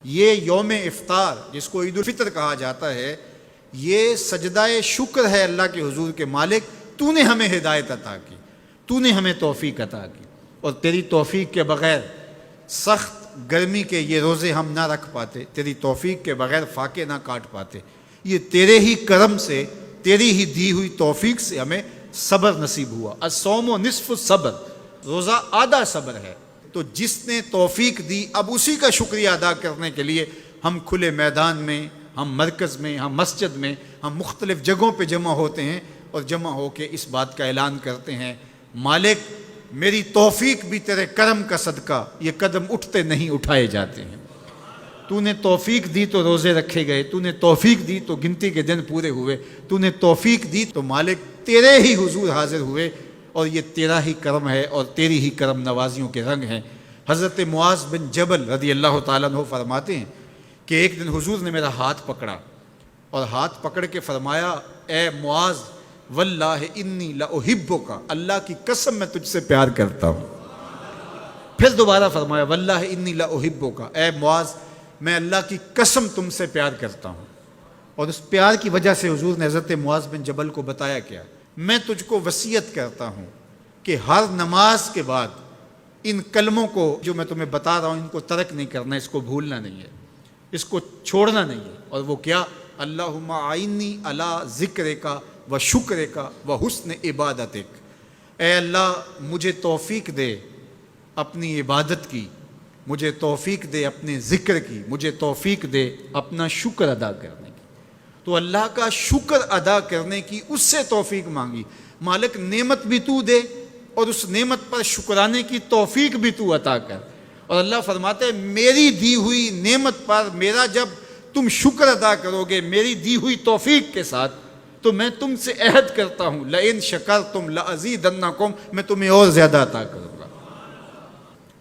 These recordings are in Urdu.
یہ یوم افطار جس کو عید الفطر کہا جاتا ہے، یہ سجدہ شکر ہے اللہ کے حضور کے مالک، تو نے ہمیں ہدایت عطا کی، تو نے ہمیں توفیق عطا کی، اور تیری توفیق کے بغیر سخت گرمی کے یہ روزے ہم نہ رکھ پاتے، تیری توفیق کے بغیر فاقے نہ کاٹ پاتے۔ یہ تیرے ہی کرم سے، تیری ہی دی ہوئی توفیق سے ہمیں صبر نصیب ہوا۔ الصوم نصف الصبر، روزہ آدھا صبر ہے۔ تو جس نے توفیق دی، اب اسی کا شکریہ ادا کرنے کے لیے ہم کھلے میدان میں، ہم مرکز میں، ہم مسجد میں، ہم مختلف جگہوں پہ جمع ہوتے ہیں اور جمع ہو کے اس بات کا اعلان کرتے ہیں، مالک میری توفیق بھی تیرے کرم کا صدقہ، یہ قدم اٹھتے نہیں اٹھائے جاتے ہیں۔ تو نے توفیق دی تو روزے رکھے گئے، تو نے توفیق دی تو گنتی کے دن پورے ہوئے، تو نے توفیق دی تو مالک تیرے ہی حضور حاضر ہوئے، اور یہ تیرا ہی کرم ہے اور تیری ہی کرم نوازیوں کے رنگ ہیں۔ حضرت معاذ بن جبل رضی اللہ تعالیٰ عنہ فرماتے ہیں کہ ایک دن حضور نے میرا ہاتھ پکڑا اور ہاتھ پکڑ کے فرمایا، اے معاذ واللہ انی لاحبک، اللہ کی قسم میں تجھ سے پیار کرتا ہوں۔ پھر دوبارہ فرمایا، واللہ انی لاحبک، اے معاذ میں اللہ کی قسم تم سے پیار کرتا ہوں۔ اور اس پیار کی وجہ سے حضور نے حضرت معاذ بن جبل کو بتایا کیا، میں تجھ کو وصیت کرتا ہوں کہ ہر نماز کے بعد ان کلموں کو جو میں تمہیں بتا رہا ہوں ان کو ترک نہیں کرنا، اس کو بھولنا نہیں ہے، اس کو چھوڑنا نہیں ہے۔ اور وہ کیا؟ اللہم اعنی علی ذکرک و شکرک و حسن عبادتک، اے اللہ مجھے توفیق دے اپنی عبادت کی، مجھے توفیق دے اپنے ذکر کی، مجھے توفیق دے اپنا شکر ادا کرنے کی۔ تو اللہ کا شکر ادا کرنے کی اس سے توفیق مانگی، مالک نعمت بھی تو دے اور اس نعمت پر شکرانے کی توفیق بھی تو عطا کر۔ اور اللہ فرماتے ہیں میری دی ہوئی نعمت پر میرا جب تم شکر ادا کرو گے میری دی ہوئی توفیق کے ساتھ، تو میں تم سے عہد کرتا ہوں لئن شکرتم لازیدنکم، میں تمہیں اور زیادہ عطا کروں گا۔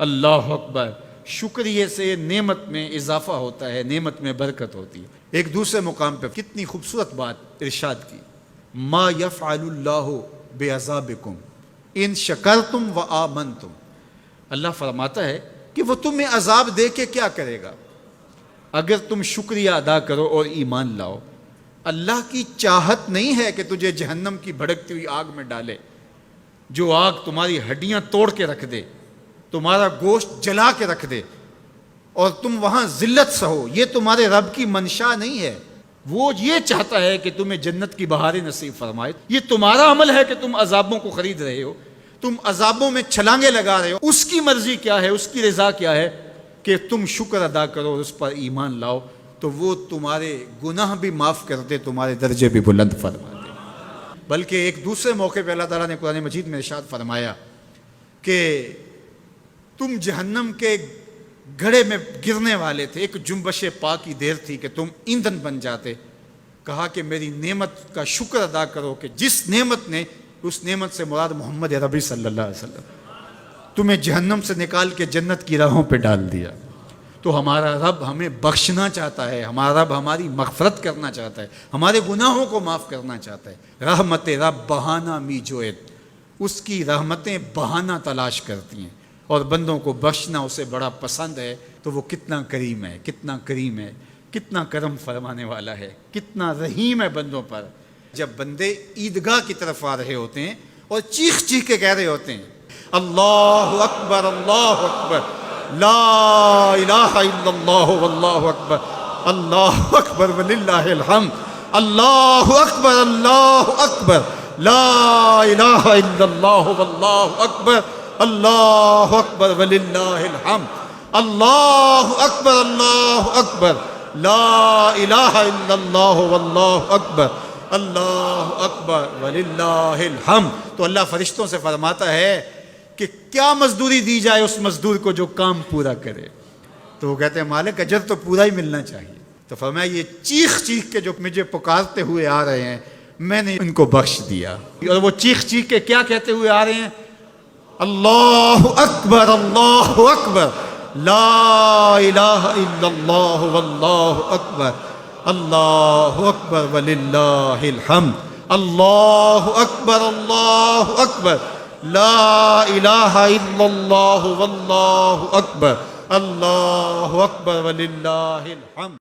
اللہ اکبر! شکریہ سے نعمت میں اضافہ ہوتا ہے، نعمت میں برکت ہوتی ہے۔ ایک دوسرے مقام پہ کتنی خوبصورت بات ارشاد کی، ما یفعل اللہ بعذابکم ان شکرتم و آمنتم، اللہ فرماتا ہے کہ وہ تمہیں عذاب دے کے کیا کرے گا اگر تم شکریہ ادا کرو اور ایمان لاؤ۔ اللہ کی چاہت نہیں ہے کہ تجھے جہنم کی بھڑکتی ہوئی آگ میں ڈالے، جو آگ تمہاری ہڈیاں توڑ کے رکھ دے، تمہارا گوشت جلا کے رکھ دے اور تم وہاں ذلت سہو، یہ تمہارے رب کی منشا نہیں ہے۔ وہ یہ چاہتا ہے کہ تمہیں جنت کی بہاریں نصیب فرمائے۔ یہ تمہارا عمل ہے کہ تم عذابوں کو خرید رہے ہو، تم عذابوں میں چھلانگے لگا رہے ہو۔ اس کی مرضی کیا ہے، اس کی رضا کیا ہے کہ تم شکر ادا کرو اور اس پر ایمان لاؤ، تو وہ تمہارے گناہ بھی معاف کرتے، تمہارے درجے بھی بلند فرماتے۔ بلکہ ایک دوسرے موقع پہ اللہ تعالیٰ نے قرآن مجید میں ارشاد فرمایا کہ تم جہنم کے گھڑے میں گرنے والے تھے، ایک جنبش پا کی دیر تھی کہ تم ایندھن بن جاتے۔ کہا کہ میری نعمت کا شکر ادا کرو کہ جس نعمت نے، اس نعمت سے مراد محمد عربی صلی اللہ علیہ وسلم، تمہیں جہنم سے نکال کے جنت کی راہوں پہ ڈال دیا۔ تو ہمارا رب ہمیں بخشنا چاہتا ہے، ہمارا رب ہماری مغفرت کرنا چاہتا ہے، ہمارے گناہوں کو معاف کرنا چاہتا ہے۔ رحمت رب بہانہ می جوید، اس کی رحمتیں بہانہ تلاش کرتی ہیں، اور بندوں کو بخشنا اسے بڑا پسند ہے۔ تو وہ کتنا کریم ہے، کتنا کریم ہے، کتنا کرم فرمانے والا ہے، کتنا رحیم ہے بندوں پر۔ جب بندے عیدگاہ کی طرف آ رہے ہوتے ہیں اور چیخ چیخ کے کہہ رہے ہوتے ہیں اللہ اکبر اللہ اکبر لا الہ الا اللہ واللہ اکبر اللہ اکبر وللہ الحمد اللہ اکبر اللہ اکبر لا الہ الا اللہ واللہ اکبر اللہ اکبر وللہ الحمد اللہ اکبر اللہ اکبر لا الہ الا اللہ واللہ اکبر اللہ اکبر وللہ الحمد۔ تو اللہ فرشتوں سے فرماتا ہے کہ کیا مزدوری دی جائے اس مزدور کو جو کام پورا کرے؟ تو وہ کہتے ہیں مالک اجر تو پورا ہی ملنا چاہیے۔ تو فرمایا یہ چیخ چیخ کے جو مجھے پکارتے ہوئے آ رہے ہیں میں نے ان کو بخش دیا۔ اور وہ چیخ چیخ کے کیا کہتے ہوئے آ رہے ہیں؟ اللہ اکبر لا الہ الا اللہ واللہ اکبر اللہ اکبر وللہ الحمد اللہ اکبر لا الہ الا اللہ واللہ اکبر اللہ اکبر وللہ الحمد.